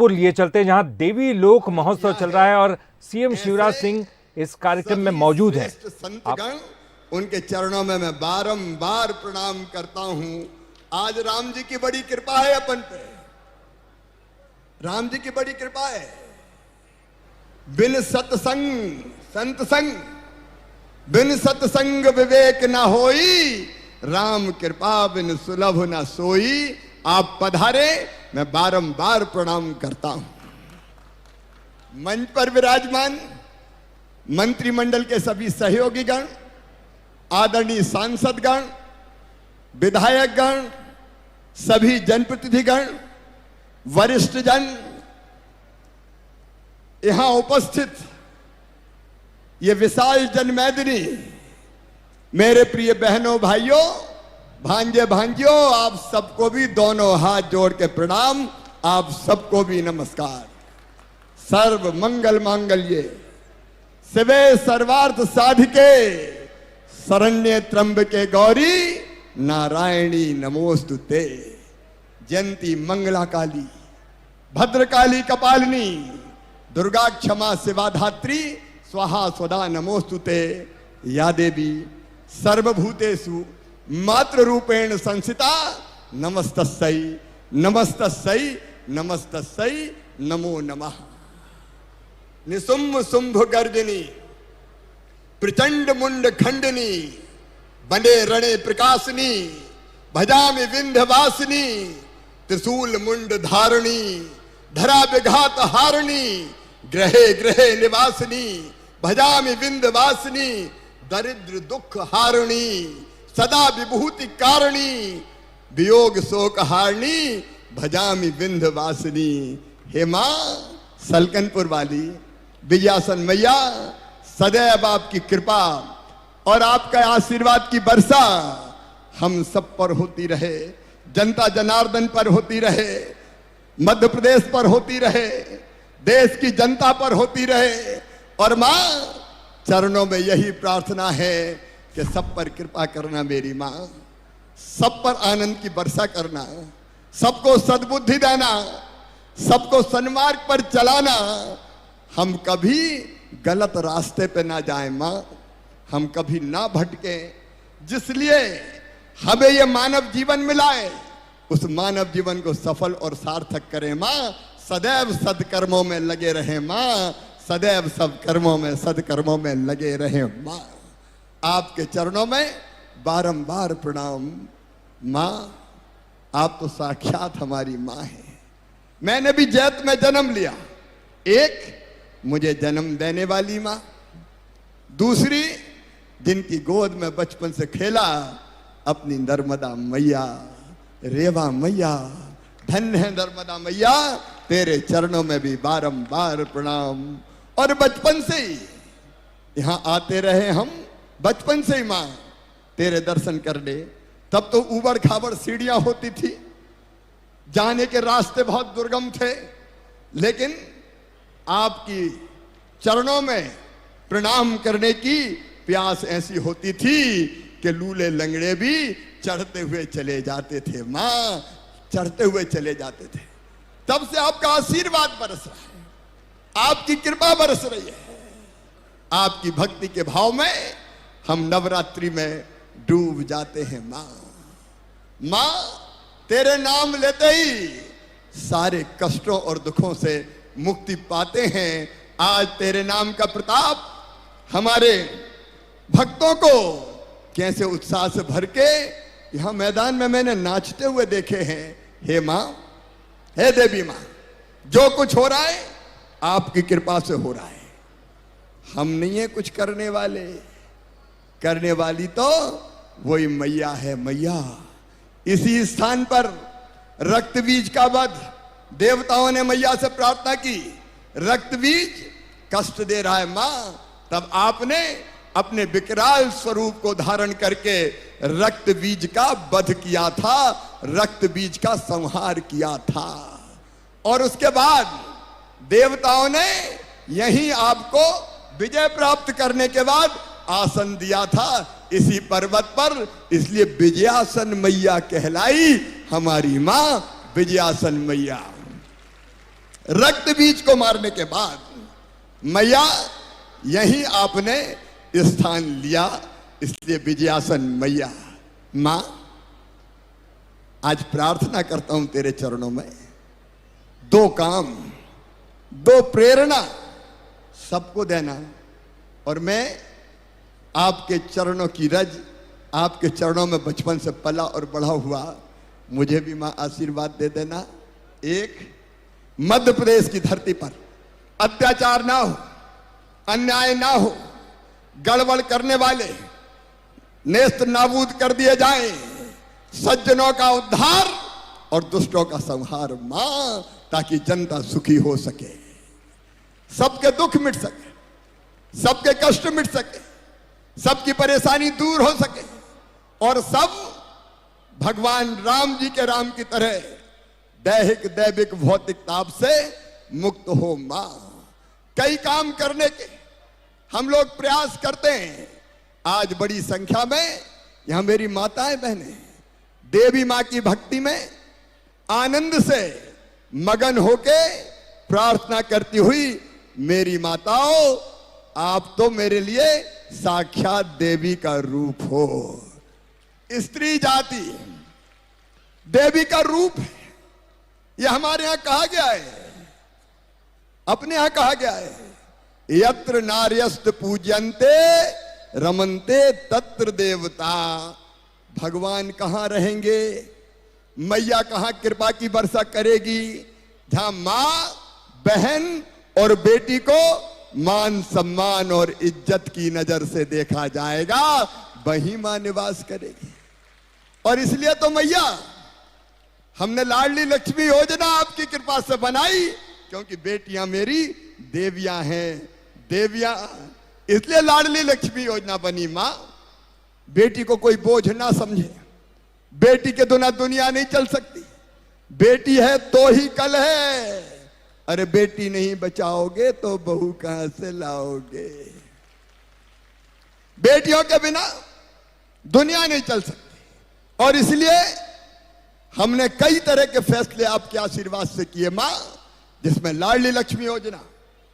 लिए चलते हैं जहां देवी लोक महोत्सव चल रहा है और सीएम शिवराज सिंह इस कार्यक्रम में मौजूद हैं। संतगण उनके चरणों में मैं बारंबार प्रणाम करता हूं। आज राम जी की बड़ी कृपा है अपन पे, राम जी की बड़ी कृपा है। बिन सत्संग संत संग, बिन सत्संग विवेक न होई, राम कृपा बिन सुलभ न सोई। आप पधारे, मैं बारंबार प्रणाम करता हूं। मंच पर विराजमान मंत्रिमंडल के सभी सहयोगीगण, आदरणीय सांसदगण, विधायकगण, सभी जनप्रतिनिधिगण, वरिष्ठ जन, यहां उपस्थित ये विशाल जनमैदिनी, मेरे प्रिय बहनों भाइयों, भांजे भांजियों, आप सबको भी दोनों हाथ जोड़ के प्रणाम, आप सबको भी नमस्कार। सर्व मंगल मांगल्ये शिवे सर्वार्थ साधिके शरण्ये त्र्यंबके गौरी नारायणी नमोस्तुते। जयंती मंगला काली, भद्रकाली कपालिनी, दुर्गा क्षमा शिवा धात्री, स्वाहा स्वदा नमोस्तुते। या देवी सर्वभूतेषु मातृ रूपेण संस्थिता, नमस्तस्यै नमस्तस्यै नमस्तस्यै नमो नमः। निसुम्भ शुंभ गर्जनी, प्रचंड मुंड खंडनी, बने रणे प्रकाशनी, भजामि विंध्यवासिनी, त्रिशूल मुंड धारणी, धरा विघात हारणी, ग्रहे ग्रहे निवासिनी, भजामि विंध्यवासिनी, दरिद्र दुख हारणी, सदा विभूति कारणी, वियोग शोक हारणी, भजामि विंध्यवासिनी। हे मां सलकनपुर वाली विजयासन मैया, सदैव आपकी कृपा और आपका आशीर्वाद की वर्षा हम सब पर होती रहे, जनता जनार्दन पर होती रहे, मध्य प्रदेश पर होती रहे, देश की जनता पर होती रहे। और मां चरणों में यही प्रार्थना है कि सब पर कृपा करना मेरी मां, सब पर आनंद की वर्षा करना, सबको सद्बुद्धि देना, सबको सन्मार्ग पर चलाना। हम कभी गलत रास्ते पे ना जाएं मां, हम कभी ना भटके, जिसलिए हमें ये मानव जीवन मिला है, उस मानव जीवन को सफल और सार्थक करें मां। सदैव सदकर्मों में लगे रहें मां, सदैव सब कर्मों में सदकर्मों में लगे रहें मां। आपके चरणों में बारंबार प्रणाम मां, आप तो साक्षात हमारी मां हैं। मैंने भी जैत में जन्म लिया, एक मुझे जन्म देने वाली मां, दूसरी जिनकी गोद में बचपन से खेला अपनी नर्मदा मैया, रेवा मैया। धन्य है नर्मदा मैया, तेरे चरणों में भी बारंबार प्रणाम। और बचपन से ही यहां आते रहे हम, बचपन से ही मां तेरे दर्शन करने। तब तो ऊबड़ खाबड़ सीढ़ियां होती थी, जाने के रास्ते बहुत दुर्गम थे, लेकिन आपकी चरणों में प्रणाम करने की प्यास ऐसी होती थी कि लूले लंगड़े भी चढ़ते हुए चले जाते थे मां, चढ़ते हुए चले जाते थे। तब से आपका आशीर्वाद बरस रहा है, आपकी कृपा बरस रही है। आपकी भक्ति के भाव में हम नवरात्रि में डूब जाते हैं मां। मां तेरे नाम लेते ही सारे कष्टों और दुखों से मुक्ति पाते हैं। आज तेरे नाम का प्रताप हमारे भक्तों को कैसे उत्साह से भर के यहां मैदान में मैंने नाचते हुए देखे हैं। हे मां, हे देवी मां, जो कुछ हो रहा है आपकी कृपा से हो रहा है। हम नहीं है कुछ करने वाले, करने वाली तो वही मैया है मैया। इसी स्थान पर रक्त बीज का वध, देवताओं ने मैया से प्रार्थना की, रक्त बीज कष्ट दे रहा है मां, तब आपने अपने विकराल स्वरूप को धारण करके रक्त बीज का वध किया था, रक्त बीज का संहार किया था। और उसके बाद देवताओं ने यहीं आपको विजय प्राप्त करने के बाद आसन दिया था इसी पर्वत पर, इसलिए विजयासन मैया कहलाई हमारी मां, विजयासन मैया। रक्त बीज को मारने के बाद मैया यही आपने स्थान लिया, इसलिए विजयासन मैया। मां, आज प्रार्थना करता हूं तेरे चरणों में, दो काम, दो प्रेरणा सबको देना। और मैं आपके चरणों की रज, आपके चरणों में बचपन से पला और बढ़ा हुआ, मुझे भी मां आशीर्वाद दे देना। एक, मध्य प्रदेश की धरती पर अत्याचार ना हो, अन्याय ना हो, गड़बड़ करने वाले नेस्त नाबूद कर दिए जाएं, सज्जनों का उद्धार और दुष्टों का संहार मां, ताकि जनता सुखी हो सके, सबके दुख मिट सके, सबके कष्ट मिट सके, सबकी परेशानी दूर हो सके और सब भगवान राम जी के राम की तरह दैहिक दैविक भौतिक ताप से मुक्त हो मां। कई काम करने के हम लोग प्रयास करते हैं। आज बड़ी संख्या में यहां मेरी माताएं बहनें देवी मां की भक्ति में आनंद से मगन होके प्रार्थना करती हुई, मेरी माताओं आप तो मेरे लिए साक्षात देवी का रूप हो। स्त्री जाति देवी का रूप है, यह हमारे यहां कहा गया है, अपने यहां कहा गया है, यत्र नार्यस्त पूज्यन्ते रमन्ते तत्र देवता। भगवान कहां रहेंगे, मैया कहां कृपा की वर्षा करेगी? जहां मां बहन और बेटी को मान सम्मान और इज्जत की नजर से देखा जाएगा, वहीं मां निवास करेगी। और इसलिए तो मैया हमने लाडली लक्ष्मी योजना आपकी कृपा से बनाई, क्योंकि बेटियां मेरी देवियां हैं, देवियां, इसलिए लाडली लक्ष्मी योजना बनी। मां, बेटी को कोई बोझ ना समझे, बेटी के बिना दुनिया नहीं चल सकती, बेटी है तो ही कल है, अरे बेटी नहीं बचाओगे तो बहू कहां से लाओगे? बेटियों के बिना दुनिया नहीं चल सकती। और इसलिए हमने कई तरह के फैसले आपके आशीर्वाद से किए मां, जिसमें लाडली लक्ष्मी योजना,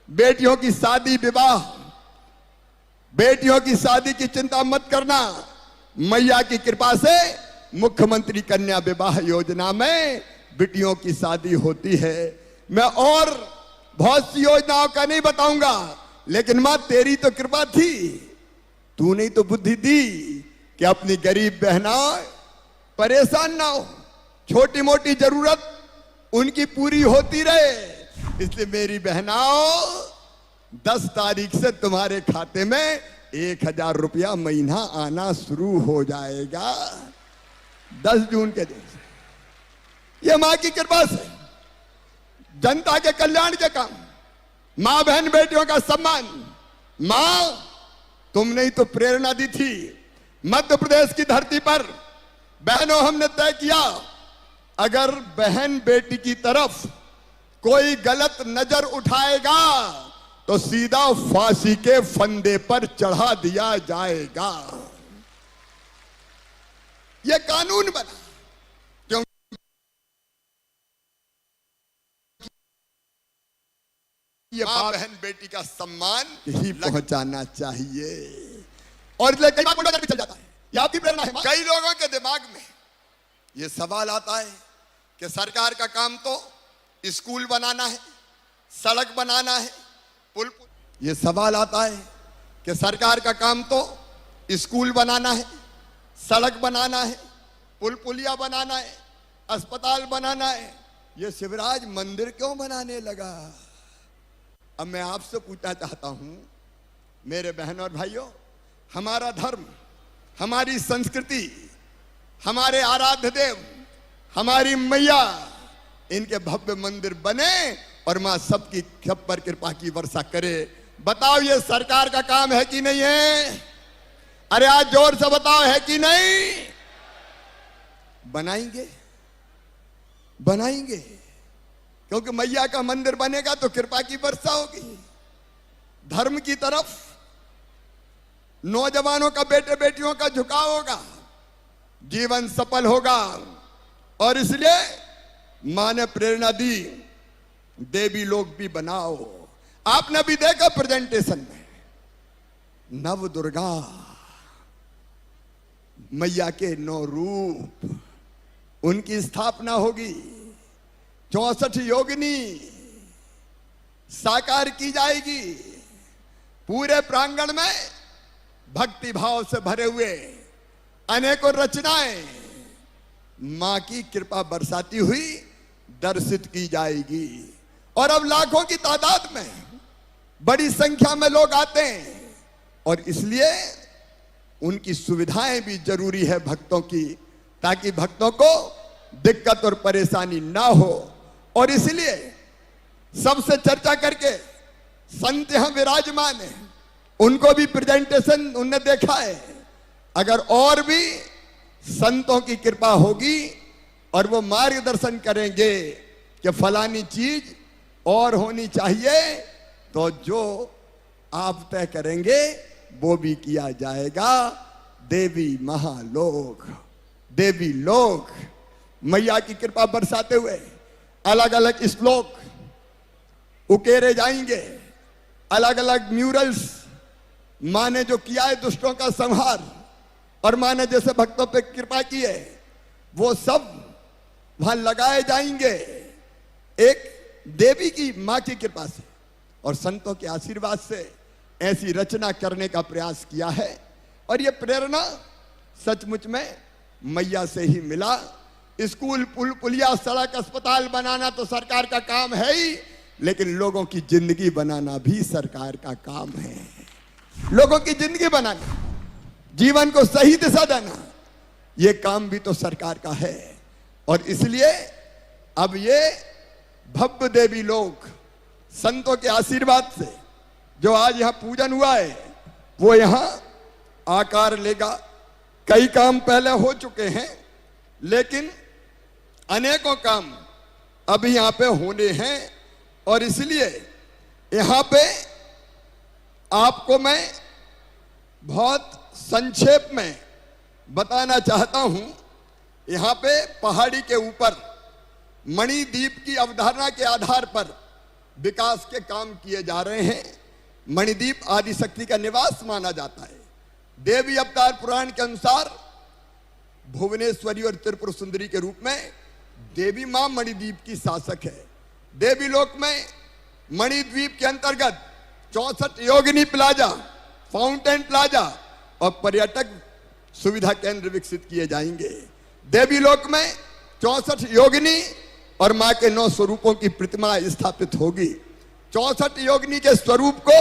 बेटियों की शादी विवाह, बेटियों की शादी की चिंता मत करना, मैया की कृपा से मुख्यमंत्री कन्या विवाह योजना में बेटियों की शादी होती है। मैं और बहुत सी योजनाओं का नहीं बताऊंगा, लेकिन मां तेरी तो कृपा थी, तूने तो बुद्धि दी कि अपनी गरीब बहना परेशान ना हो, छोटी मोटी जरूरत उनकी पूरी होती रहे। इसलिए मेरी बहनाओं 10 तारीख से तुम्हारे खाते में 1000 रुपया महीना आना शुरू हो जाएगा, 10 जून के दिन से। यह मां की कृपा से जनता के कल्याण के काम, मां बहन बेटियों का सम्मान। मां, तुमने ही तो प्रेरणा दी थी। मध्य प्रदेश की धरती पर बहनों हमने तय किया, अगर बहन बेटी की तरफ कोई गलत नजर उठाएगा तो सीधा फांसी के फंदे पर चढ़ा दिया जाएगा। यह कानून बना, क्योंकि ये मां बहन बेटी का सम्मान ही पहुंचाना चाहिए। और इसलिए कई बार भी चल जाता है, यह आपकी प्रेरणा है। कई लोगों के दिमाग में यह सवाल आता है कि सरकार का काम तो स्कूल बनाना है, सड़क बनाना है, पुल। यह सवाल आता है कि सरकार का काम तो स्कूल बनाना है, सड़क बनाना है, पुल पुलिया बनाना है, अस्पताल बनाना है, यह शिवराज मंदिर क्यों बनाने लगा? अब मैं आपसे पूछना चाहता हूं, मेरे बहनों और भाइयों, हमारा धर्म, हमारी संस्कृति, हमारे आराध्य देव, हमारी मैया, इनके भव्य मंदिर बने और मां सबकी सब पर कृपा की वर्षा करे। बताओ ये सरकार का काम है कि नहीं है? अरे आज जोर से बताओ, है कि नहीं? बनाएंगे, बनाएंगे, क्योंकि मैया का मंदिर बनेगा तो कृपा की वर्षा होगी। धर्म की तरफ नौजवानों का, बेटे बेटियों का झुकाव होगा, जीवन सफल होगा। और इसलिए मां ने प्रेरणा दी, देवी लोक भी बनाओ। आपने भी देखा प्रेजेंटेशन में, नव दुर्गा मैया के 9 रूप, उनकी स्थापना होगी। 64 योगिनी साकार की जाएगी। पूरे प्रांगण में भक्ति भाव से भरे हुए अनेकों रचनाएं मां की कृपा बरसाती हुई दर्शित की जाएगी। और अब लाखों की तादाद में बड़ी संख्या में लोग आते हैं, और इसलिए उनकी सुविधाएं भी जरूरी है भक्तों की, ताकि भक्तों को दिक्कत और परेशानी ना हो। और इसलिए सबसे चर्चा करके संत यहां विराजमान है, उनको भी प्रेजेंटेशन उनने देखा है। अगर और भी संतों की कृपा होगी और वो मार्गदर्शन करेंगे कि फलानी चीज और होनी चाहिए, तो जो आप तय करेंगे वो भी किया जाएगा। देवी महालोक, देवी लोक मैया की कृपा बरसाते हुए अलग अलग श्लोक उकेरे जाएंगे। अलग अलग म्यूरल्स, मां ने जो किया है दुष्टों का संहार, और मां ने जैसे भक्तों पे कृपा की है, वो सब वहां लगाए जाएंगे। एक देवी की मां की कृपा से और संतों के आशीर्वाद से ऐसी रचना करने का प्रयास किया है। और ये प्रेरणा सचमुच में मैया से ही मिला। स्कूल, पुल, पुलिया, सड़क, अस्पताल बनाना तो सरकार का काम है ही, लेकिन लोगों की जिंदगी बनाना भी सरकार का काम है। लोगों की जिंदगी बनाना, जीवन को सही दिशा देना, ये काम भी तो सरकार का है। और इसलिए अब ये भव्य देवी लोक संतों के आशीर्वाद से जो आज यहां पूजन हुआ है, वो यहां आकार लेगा। कई काम पहले हो चुके हैं, लेकिन अनेकों काम अभी यहां पे होने हैं। और इसलिए यहां पे आपको मैं बहुत संक्षेप में बताना चाहता हूं। यहां पे पहाड़ी के ऊपर मणिद्वीप की अवधारणा के आधार पर विकास के काम किए जा रहे हैं। मणिद्वीप आदिशक्ति का निवास माना जाता है। देवी अवतार पुराण के अनुसार भुवनेश्वरी और त्रिपुर सुंदरी के रूप में देवी मां मणिद्वीप की शासक है। देवी लोक में मणिद्वीप के अंतर्गत 64 योगिनी प्लाजा, फाउंटेन प्लाजा और पर्यटक सुविधा केंद्र विकसित किए जाएंगे। देवी लोक में 64 योगिनी और मां के 9 स्वरूपों की प्रतिमा स्थापित होगी। 64 योगिनी के स्वरूप को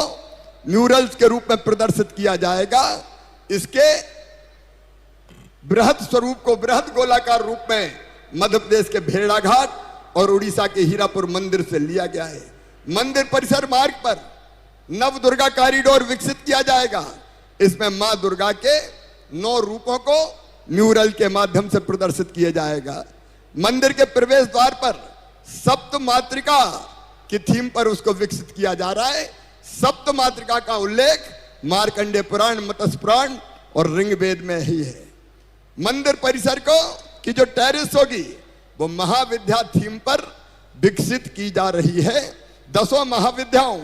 म्यूरल्स के रूप में प्रदर्शित किया जाएगा। इसके बृहद स्वरूप को बृहद गोलाकार रूप में मध्य प्रदेश के भेड़ा घाट और उड़ीसा के हीरापुर मंदिर से लिया गया है। मंदिर परिसर मार्ग पर नव दुर्गा कॉरिडोर विकसित किया जाएगा। इसमें मां दुर्गा के 9 रूपों को म्यूरल के माध्यम से प्रदर्शित किया जाएगा। मंदिर के प्रवेश द्वार पर सप्त मातृका की थीम पर उसको विकसित किया जा रहा है। सप्त मातृका का उल्लेख मार्कंडेय पुराण, मत्स्य पुराण और ऋग्वेद में ही है। मंदिर परिसर को की जो टेरेस होगी वो महाविद्या थीम पर विकसित की जा रही है। 10 महाविद्याओं,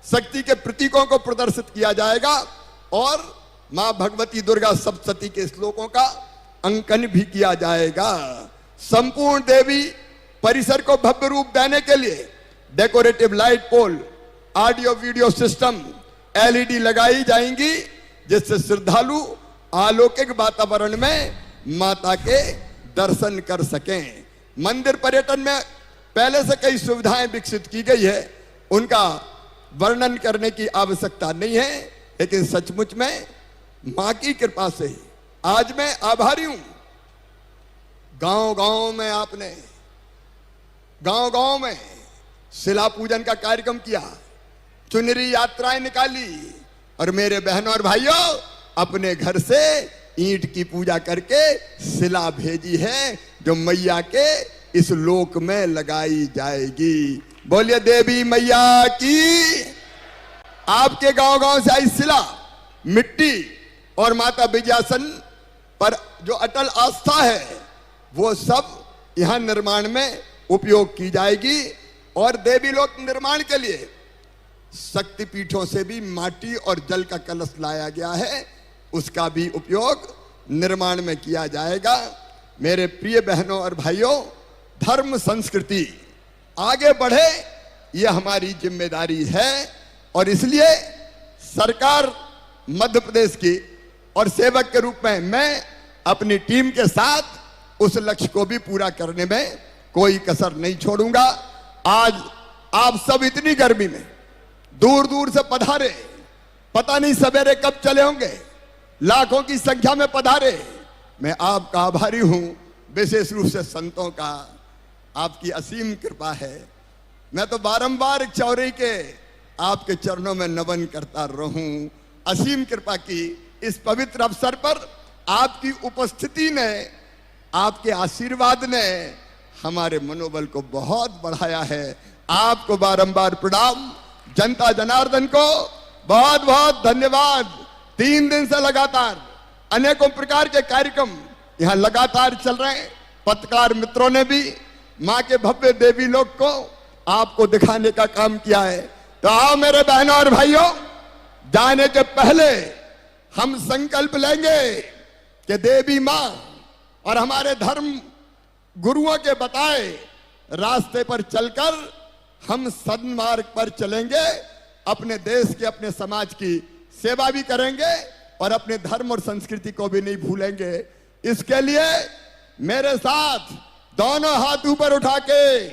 शक्ति के प्रतीकों को प्रदर्शित किया जाएगा और मां भगवती दुर्गा सप्तशती के श्लोकों का अंकन भी किया जाएगा। संपूर्ण देवी परिसर को भव्य रूप देने के लिए decorative light pole, audio video system, LED लगाई जाएंगी, जिससे श्रद्धालु अलौकिक वातावरण में माता के दर्शन कर सकें। मंदिर पर्यटन में पहले से कई सुविधाएं विकसित की गई है, उनका वर्णन करने की आवश्यकता नहीं है, लेकिन सचमुच में मां की कृपा से आज मैं आभारी हूं। गांव-गांव में आपने गांव-गांव में शिला पूजन का कार्यक्रम किया, चुनरी यात्राएं निकाली, और मेरे बहनों और भाइयों अपने घर से ईंट की पूजा करके शिला भेजी है, जो मैया के इस लोक में लगाई जाएगी। बोलिए देवी मैया की। आपके गांव-गांव से आई शिला, मिट्टी और माता विजयासन पर जो अटल आस्था है, वो सब यहां निर्माण में उपयोग की जाएगी। और देवी लोक निर्माण के लिए शक्तिपीठों से भी माटी और जल का कलश लाया गया है, उसका भी उपयोग निर्माण में किया जाएगा। मेरे प्रिय बहनों और भाइयों, धर्म संस्कृति आगे बढ़े, यह हमारी जिम्मेदारी है और इसलिए सरकार मध्य प्रदेश की और सेवक के रूप में मैं अपनी टीम के साथ उस लक्ष्य को भी पूरा करने में कोई कसर नहीं छोड़ूंगा। आज आप सब इतनी गर्मी में दूर दूर से पधारे, पता नहीं सवेरे कब चले होंगे, लाखों की संख्या में पधारे, मैं आपका आभारी हूं, विशेष रूप से संतों का, आपकी असीम कृपा है। मैं तो बारंबार चौरी के आपके चरणों में नमन करता रहूं। असीम कृपा की इस पवित्र अवसर पर आपकी उपस्थिति ने, आपके आशीर्वाद ने हमारे मनोबल को बहुत बढ़ाया है। आपको बारंबार प्रणाम। जनता जनार्दन को बहुत बहुत धन्यवाद। 3 दिन से लगातार अनेकों प्रकार के कार्यक्रम यहां लगातार चल रहे हैं। पत्रकार मित्रों ने भी मां के भव्य देवी लोक को आपको दिखाने का काम किया है। तो आओ मेरे बहनों और भाइयों, जाने के पहले हम संकल्प लेंगे कि देवी मां और हमारे धर्म गुरुओं के बताए रास्ते पर चलकर हम सन्मार्ग पर चलेंगे, अपने देश के, अपने समाज की सेवा भी करेंगे और अपने धर्म और संस्कृति को भी नहीं भूलेंगे। इसके लिए मेरे साथ दोनों हाथ ऊपर उठा के,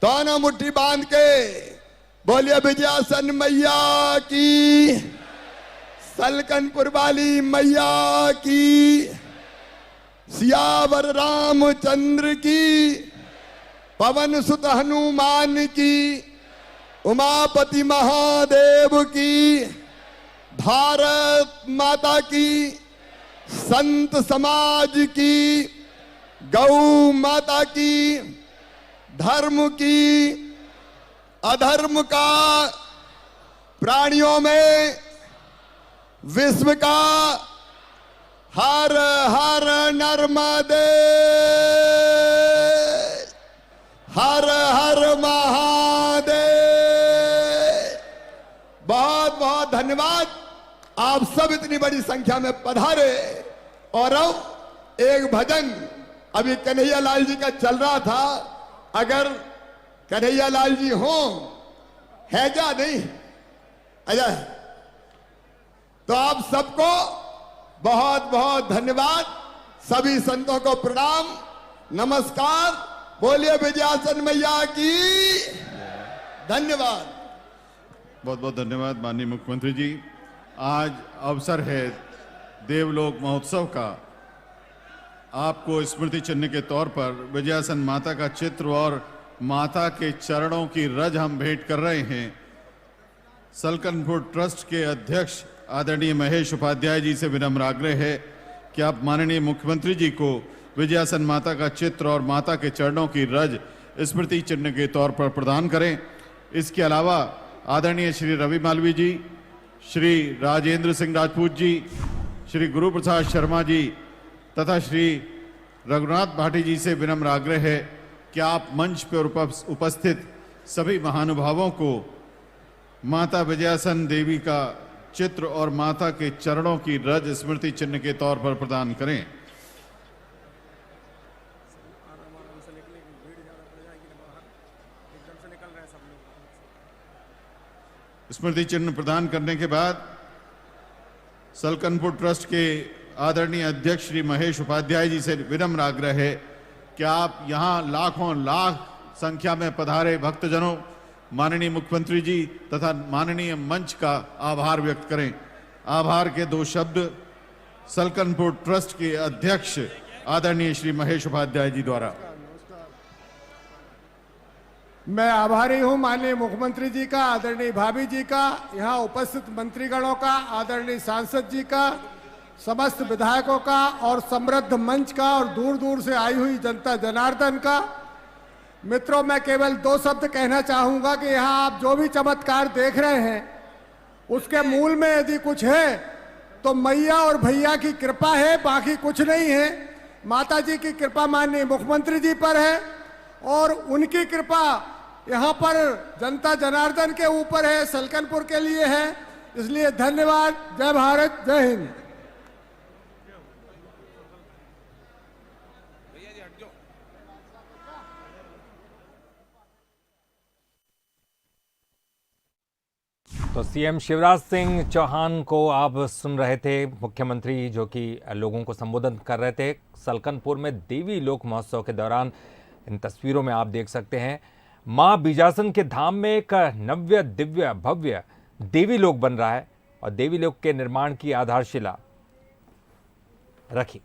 दोनों मुट्ठी बांध के बोलिए विजयासन मैया की, सलकनपुर वाली मैया की, सियावर रामचंद्र की, पवन सुत हनुमान की, उमापति महादेव की, भारत माता की, संत समाज की, गौ माता की, धर्म की, अधर्म का, प्राणियों में, विश्व का, हर हर नर्मदे, हर हर महादेव। बहुत बहुत धन्यवाद। आप सब इतनी बड़ी संख्या में पधारे। और अब एक भजन अभी कन्हैया लाल जी का चल रहा था, अगर कन्हैया लाल जी हो, है क्या नहीं? अच्छा, तो आप सबको बहुत बहुत धन्यवाद। सभी संतों को प्रणाम, नमस्कार। बोलिए विजयासन मैया की। धन्यवाद। बहुत बहुत धन्यवाद माननीय मुख्यमंत्री जी। आज अवसर है देवलोक महोत्सव का। आपको स्मृति चिन्ह के तौर पर विजयासन माता का चित्र और माता के चरणों की रज हम भेंट कर रहे हैं। सलकनपुर ट्रस्ट के अध्यक्ष आदरणीय महेश उपाध्याय जी से विनम्र आग्रह है कि आप माननीय मुख्यमंत्री जी को विजयासन माता का चित्र और माता के चरणों की रज स्मृति चिन्ह के तौर पर प्रदान करें। इसके अलावा आदरणीय श्री रवि मालवीय जी, श्री राजेंद्र सिंह राजपूत जी, श्री गुरु प्रसाद शर्मा जी तथा श्री रघुनाथ भाटी जी से विनम्र आग्रह है कि आप मंच पर उपस्थित सभी महानुभावों को माता विजयासन देवी का चित्र और माता के चरणों की रज स्मृति चिन्ह के तौर पर प्रदान करें। स्मृति चिन्ह प्रदान करने के बाद सलकनपुर ट्रस्ट के आदरणीय अध्यक्ष श्री महेश उपाध्याय जी से विनम्र आग्रह है कि आप यहां लाखों लाख संख्या में पधारे भक्तजनों, माननीय मुख्यमंत्री जी तथा माननीय मंच का आभार व्यक्त करें। आभार के 2 शब्द सलकनपुर ट्रस्ट के अध्यक्ष आदरणीय श्री महेश उपाध्याय जी द्वारा। मैं आभारी हूं माननीय मुख्यमंत्री जी का, आदरणीय भाभी जी का, यहाँ उपस्थित मंत्रीगणों का, आदरणीय सांसद जी का, समस्त विधायकों का और समृद्ध मंच का और दूर दूर से आई हुई जनता जनार्दन का। मित्रों, मैं केवल 2 शब्द कहना चाहूंगा कि यहाँ आप जो भी चमत्कार देख रहे हैं उसके मूल में यदि कुछ है तो मैया और भैया की कृपा है, बाकी कुछ नहीं है। माता जी की कृपा माननीय मुख्यमंत्री जी पर है और उनकी कृपा यहाँ पर जनता जनार्दन के ऊपर है, सलकनपुर के लिए है। इसलिए धन्यवाद। जय भारत, जय हिंद। तो सीएम शिवराज सिंह चौहान को आप सुन रहे थे, मुख्यमंत्री जो कि लोगों को संबोधन कर रहे थे सलकनपुर में देवी लोक महोत्सव के दौरान। इन तस्वीरों में आप देख सकते हैं मां बीजासन के धाम में एक नव्य दिव्य भव्य देवी लोक बन रहा है और देवी लोक के निर्माण की आधारशिला रखी।